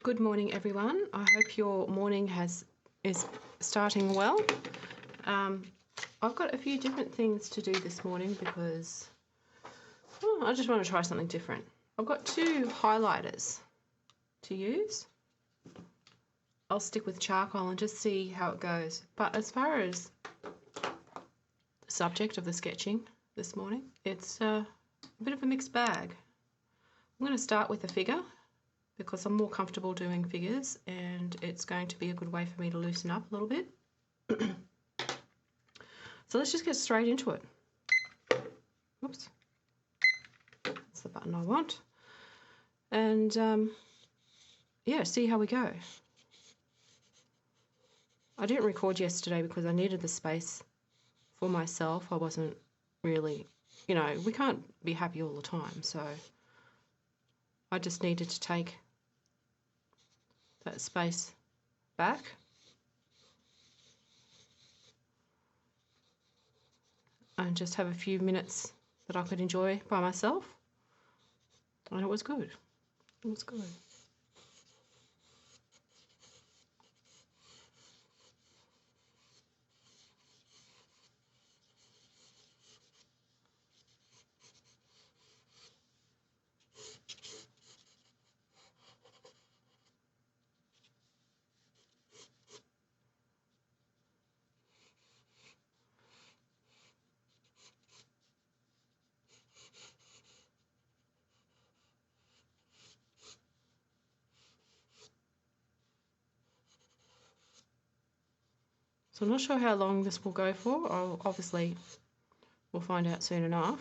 Good morning, everyone. I hope your morning is starting well. I've got a few different things to do this morning because I just want to try something different. I've got 2 highlighters to use. I'll stick with charcoal and just see how it goes. But as far as the subject of the sketching this morning, it's a bit of a mixed bag. I'm going to start with a figure, because I'm more comfortable doing figures and it's going to be a good way for me to loosen up a little bit. So let's just get straight into it. Oops. That's the button I want. And yeah, see how we go. I didn't record yesterday because I needed the space for myself. I wasn't really, we can't be happy all the time, so I just needed to take that space back. And just have a few minutes that I could enjoy by myself. And it was good. It was good. So I'm not sure how long this will go for. Obviously, we'll find out soon enough.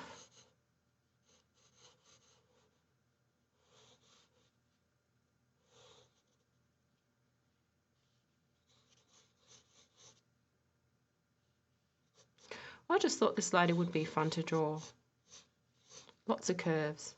I just thought this lady would be fun to draw. Lots of curves.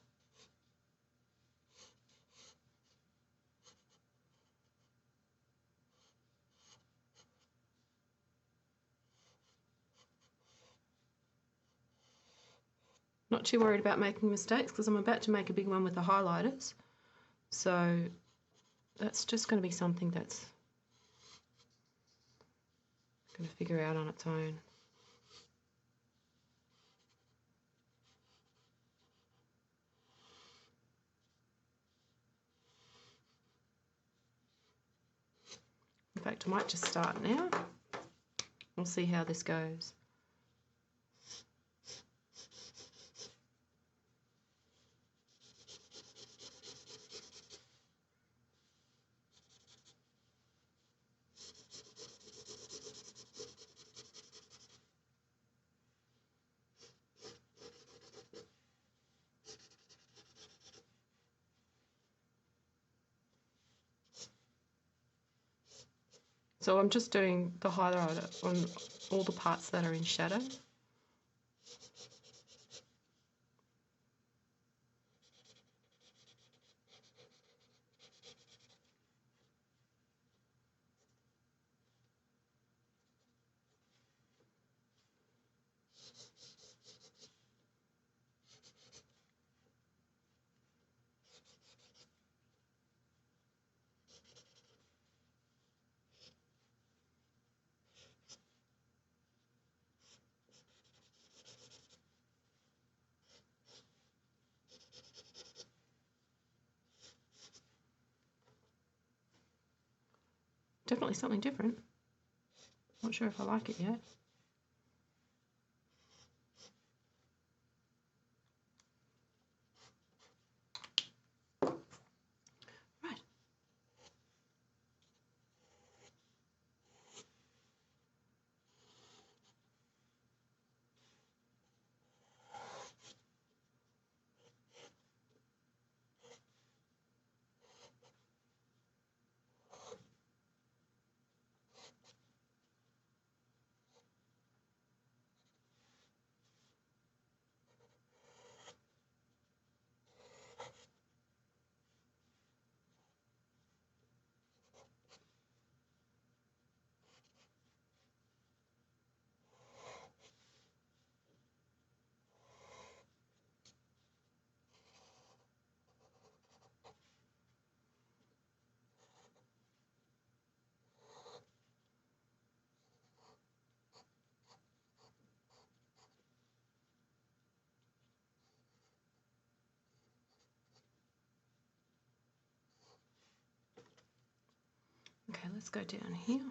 Not too worried about making mistakes because I'm about to make a big one with the highlighters. So that's just going to be something that's going to figure out on its own. In fact, I might just start now. We'll see how this goes. So I'm just doing the highlighter on all the parts that are in shadow. Definitely something different. Not sure if I like it yet. Right. let's go down here.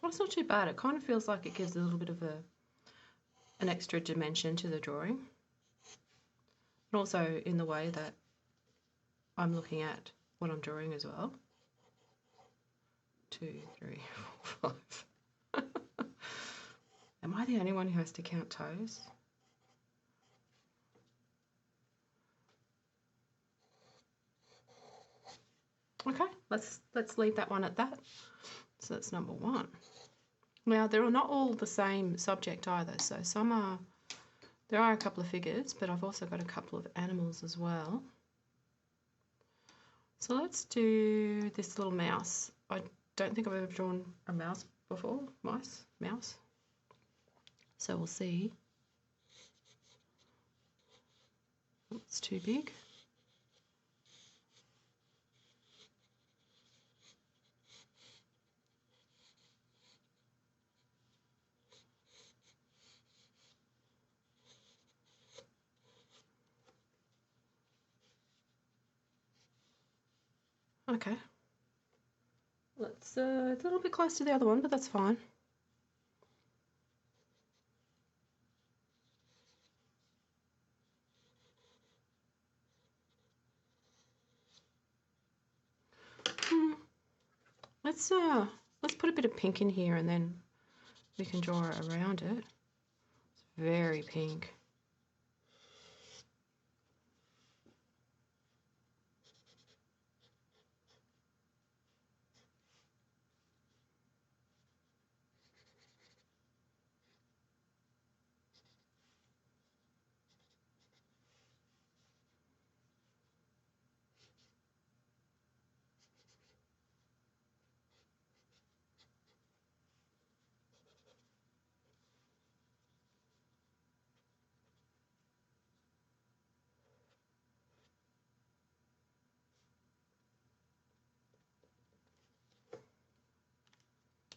Well, it's not too bad. It kind of feels like it gives a little bit of an extra dimension to the drawing. And also in the way that I'm looking at what I'm drawing as well. 2, 3, 4, 5. Am I the only one who has to count toes? Okay, let's leave that one at that. So that's number 1. Now they're not all the same subject either. So there are a couple of figures, but I've also got a couple of animals as well. So let's do this little mouse. I don't think I've ever drawn a mouse before. Mouse. So we'll see. It's too big. Okay. It's a little bit close to the other one, but that's fine. Let's put a bit of pink in here and then we can draw around it. It's very pink.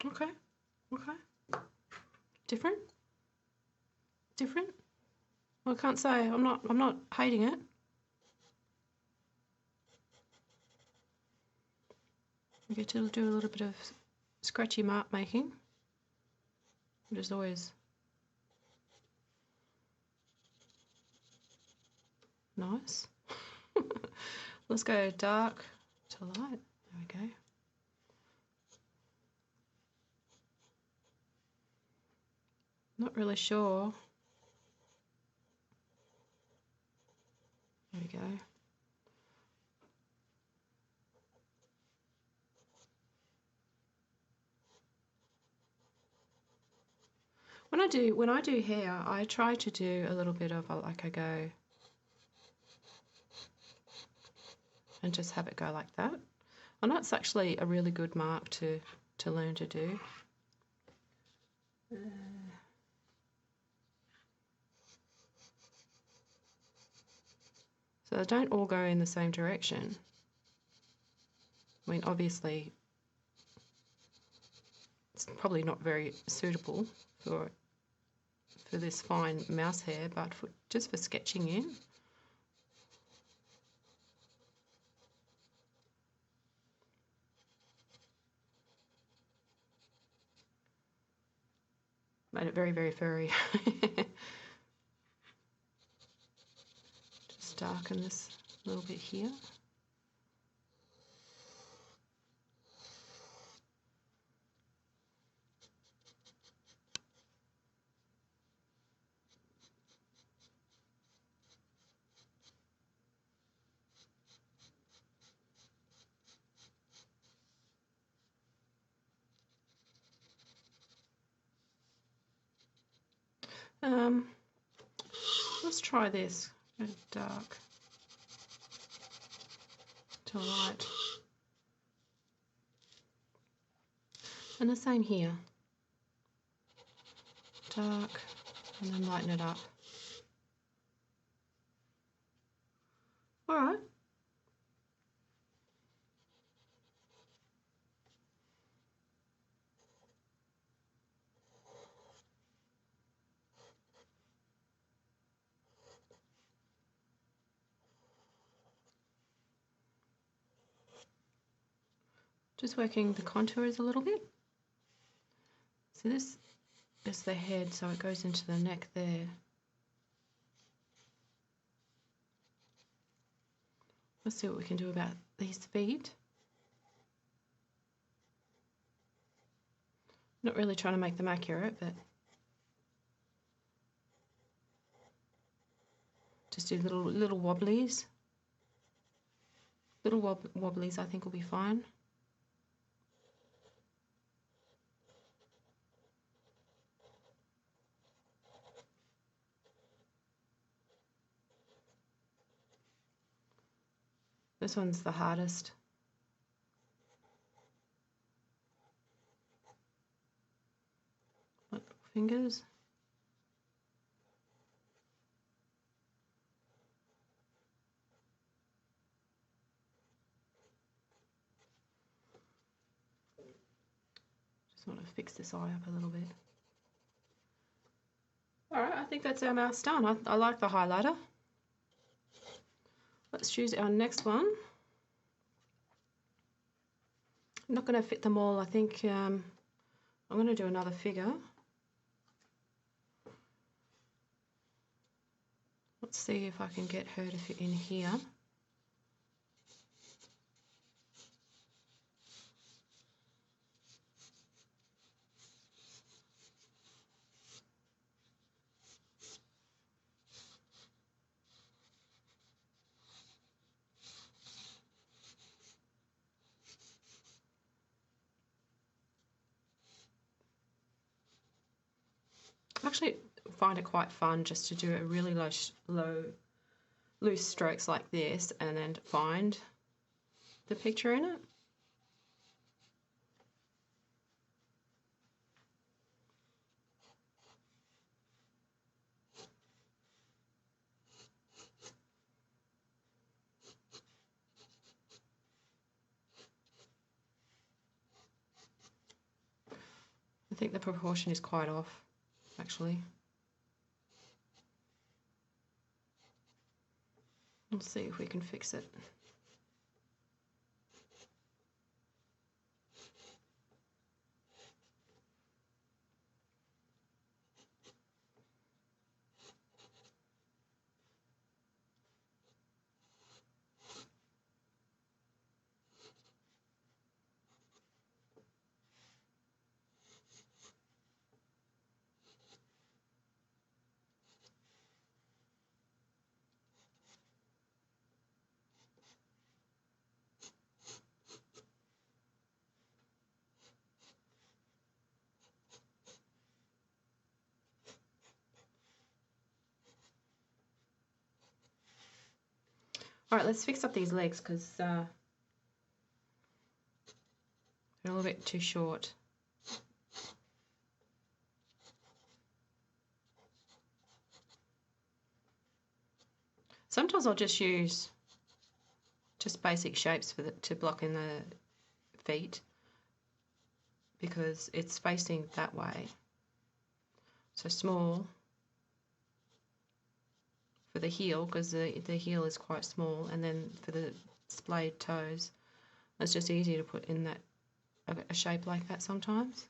Okay. Different? Well, I can't say. I'm not hating it. We get to do a little bit of scratchy mark making, which is always nice. Let's go dark to light. There we go. Not really sure. There we go. When I do hair, I try to do a little bit of I go and just have it go like that. And that's actually a really good mark to learn to do. So they don't all go in the same direction. I mean, obviously, it's probably not very suitable for this fine mouse hair, but just for sketching in. Made it very, very furry. Just darken this a little bit here. Let's try this. Go dark to light. And the same here. Dark and then lighten it up. All right. Just working the contours a little bit. So this is the head, so it goes into the neck there. Let's see what we can do about these feet. Not really trying to make them accurate, but just do little wobblies. Little wobblies I think will be fine. This one's the hardest. Fingers. Just want to fix this eye up a little bit. Alright, I think that's our mouth done. I like the highlighter. Let's choose our next one. I'm not going to fit them all. I think I'm going to do another figure. Let's see if I can get her to fit in here. I actually find it quite fun just to do a really loose strokes like this and then find the picture in it. I think the proportion is quite off, actually. Let's see if we can fix it. All right, let's fix up these legs because they're a little bit too short. Sometimes I'll just use basic shapes to block in the feet because it's facing that way. So small for the heel because the heel is quite small, and then for the splayed toes, it's just easy to put in that a shape like that sometimes.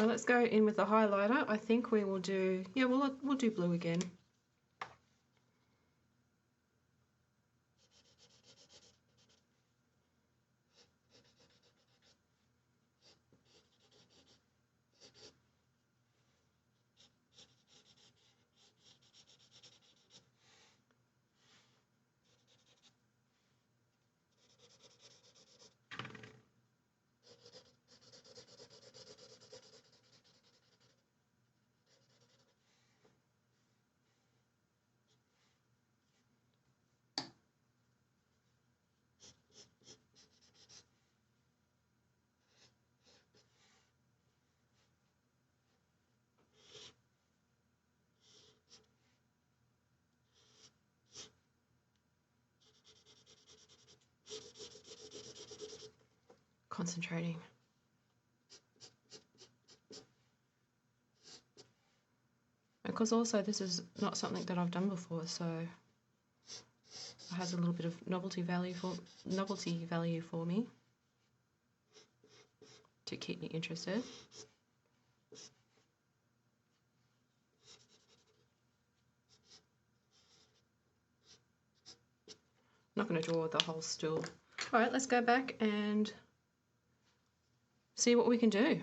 Let's go in with the highlighter. I think we will do, yeah, we'll do blue again. Concentrating. because also this is not something that I've done before, so it has a little bit of novelty value for me to keep me interested. I'm not going to draw the whole stool. All right, let's go back and see what we can do.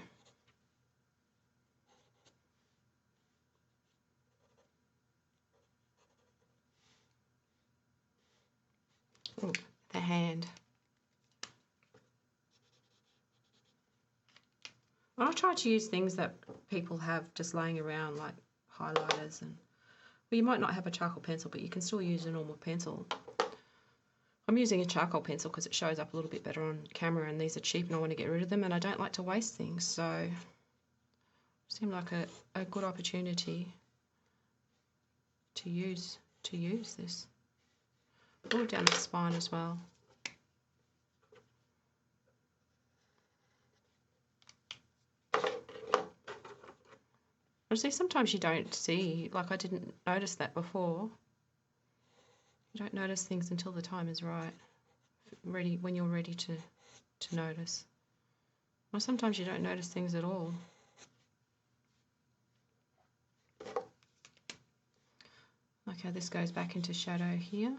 Ooh, the hand. I try to use things that people have just laying around, like highlighters, and well, you might not have a charcoal pencil, but you can still use a normal pencil. I'm using a charcoal pencil because it shows up a little bit better on camera, and these are cheap and I want to get rid of them, and I don't like to waste things, so it seemed like a good opportunity to use this. All down the spine as well. Honestly, sometimes you don't see, like I didn't notice that before. You don't notice things until the time is right, when you're ready to notice. Or sometimes you don't notice things at all. Okay, this goes back into shadow here.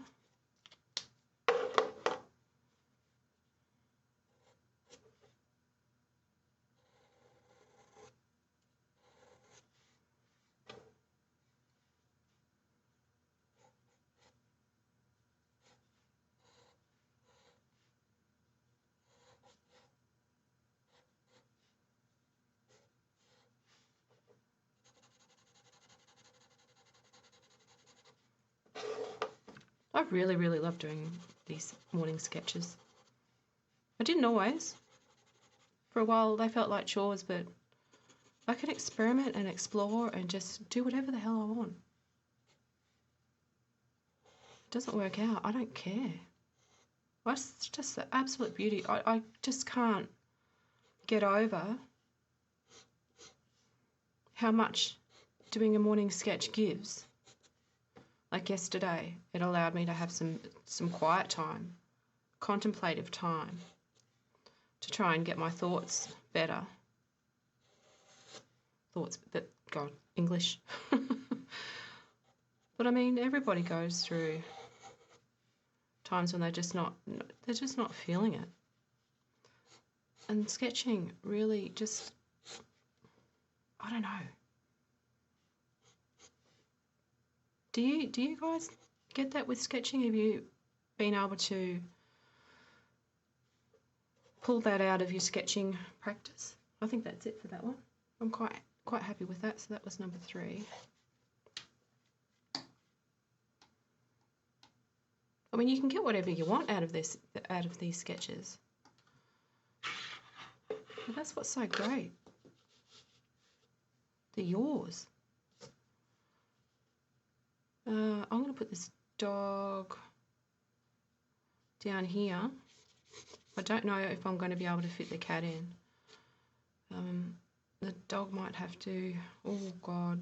I really, really love doing these morning sketches. I didn't always. For a while they felt like chores, but I can experiment and explore and just do whatever the hell I want. It doesn't work out, I don't care. It's just the absolute beauty. I just can't get over how much doing a morning sketch gives. Like yesterday, it allowed me to have some quiet time, contemplative time, to try and get my thoughts better. Thoughts that, God, English. But I mean, everybody goes through times when they're just not feeling it. And sketching really just, I don't know. Do you guys get that with sketching? Have you been able to pull that out of your sketching practice? I think that's it for that one. I'm quite happy with that. So that was number 3. I mean, you can get whatever you want out of these sketches. But that's what's so great. They're yours. I'm going to put this dog down here. I don't know if I'm going to be able to fit the cat in. The dog might have to, oh God.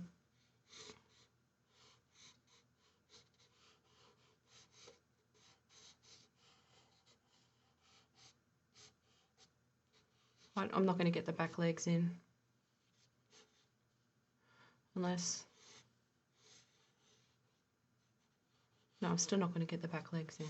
I'm not going to get the back legs in. Unless, no, I'm still not going to get the back legs in.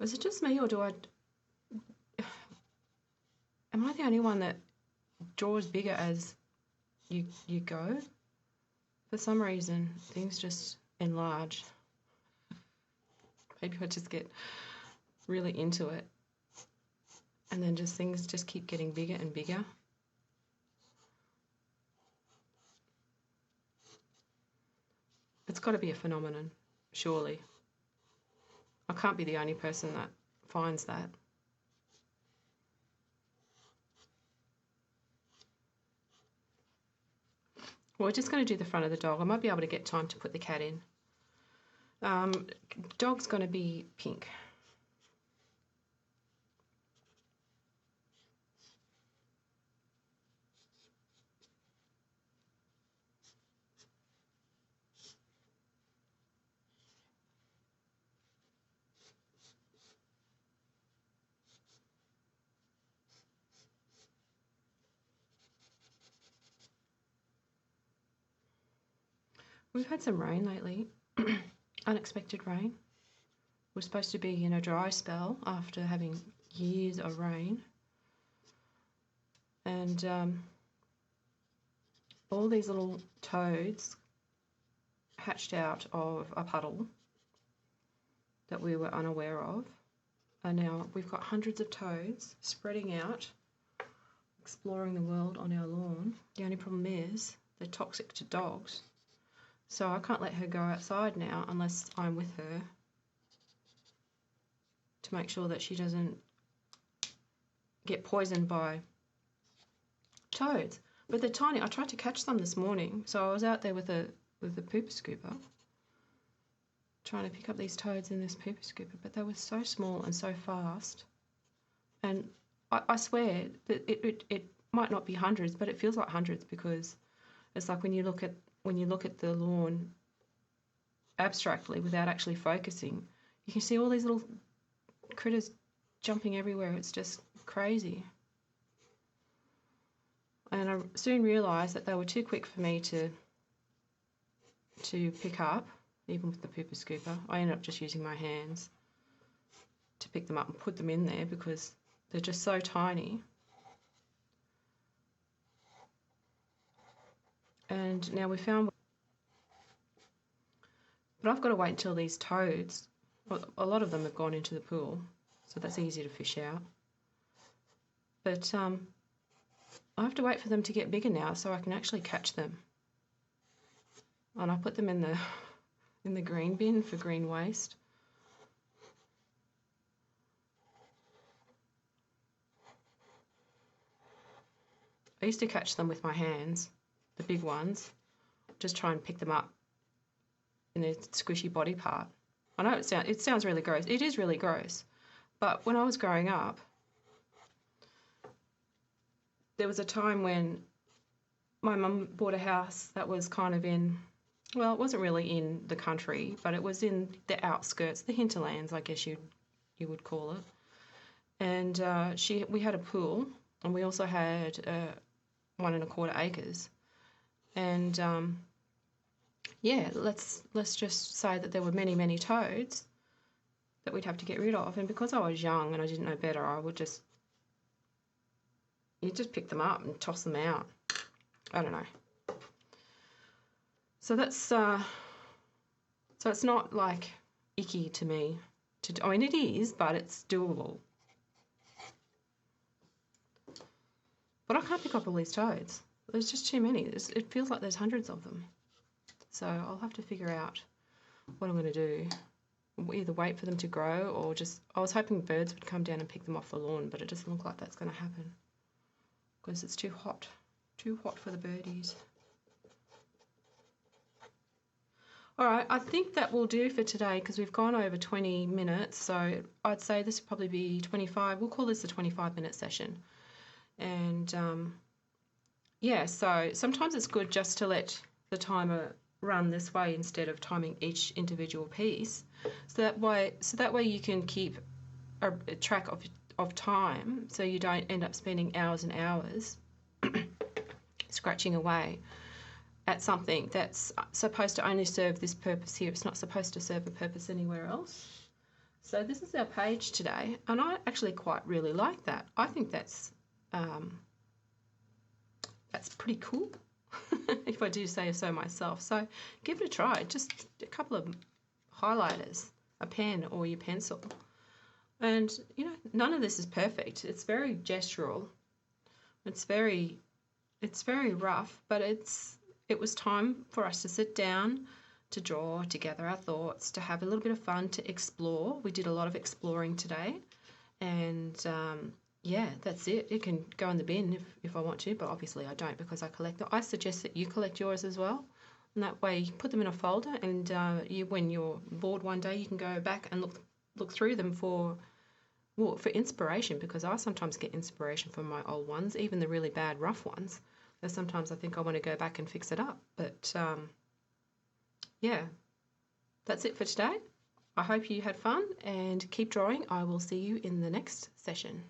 Is it just me, or am I the only one that draws bigger as you go? For some reason, things just enlarge. Maybe I just get really into it, and then things just keep getting bigger and bigger. It's got to be a phenomenon, surely. I can't be the only person that finds that. We're just going to do the front of the dog. I might be able to get time to put the cat in. Dog's going to be pink. We've had some rain lately, unexpected rain. We're supposed to be in a dry spell after having years of rain. And all these little toads hatched out of a puddle that we were unaware of. And now we've got hundreds of toads spreading out, exploring the world on our lawn. The only problem is they're toxic to dogs. So I can't let her go outside now unless I'm with her to make sure that she doesn't get poisoned by toads. But they're tiny. I tried to catch them this morning, so I was out there with a pooper scooper trying to pick up these toads in this pooper scooper, but they were so small and so fast. And I swear that it might not be hundreds, but it feels like hundreds, because it's like when you look at the lawn abstractly without actually focusing, you can see all these little critters jumping everywhere. It's just crazy. And I soon realised that they were too quick for me to pick up, even with the pooper scooper. I ended up just using my hands to pick them up and put them in there because they're just so tiny. And now we found, but I've got to wait until these toads, a lot of them have gone into the pool, so that's easy to fish out. But I have to wait for them to get bigger now so I can actually catch them. And I put them in the green bin for green waste. I used to catch them with my hands, the big ones, just try and pick them up in their squishy body part. I know it sounds really gross. It is really gross. But when I was growing up, there was a time when my mum bought a house that was kind of in, well, it wasn't really in the country, but it was in the outskirts, the hinterlands, I guess you would call it. And we had a pool, and we also had 1.25 acres. And yeah, let's just say that there were many toads that we'd have to get rid of. And because I was young and I didn't know better, I would just pick them up and toss them out. I don't know. So that's so it's not like icky to me. I mean, it is, but it's doable. But I can't pick up all these toads. There's just too many. It feels like there's hundreds of them. So I'll have to figure out what I'm going to do. Either wait for them to grow or just... I was hoping birds would come down and pick them off the lawn, but it doesn't look like that's going to happen because it's too hot. Too hot for the birdies. All right, I think that will do for today because we've gone over 20 minutes. So I'd say this will probably be 25. We'll call this a 25-minute session. And yeah, so sometimes it's good just to let the timer run this way instead of timing each individual piece. So that way you can keep a track of time, so you don't end up spending hours and hours scratching away at something that's supposed to only serve this purpose here. It's not supposed to serve a purpose anywhere else. So this is our page today, and I actually quite really like that. I think that's pretty cool, if I do say so myself. So give it a try. Just a couple of highlighters, a pen or your pencil. And, you know, none of this is perfect. It's very gestural. It's very rough, but it was time for us to sit down, to draw, to gather our thoughts, to have a little bit of fun, to explore. We did a lot of exploring today. And yeah, that's it. It can go in the bin if I want to, but obviously I don't because I collect them. I suggest that you collect yours as well. And that way you put them in a folder and when you're bored one day, you can go back and look through them for inspiration, because I sometimes get inspiration from my old ones, even the really bad, rough ones. There's sometimes I think I want to go back and fix it up. But yeah, that's it for today. I hope you had fun and keep drawing. I will see you in the next session.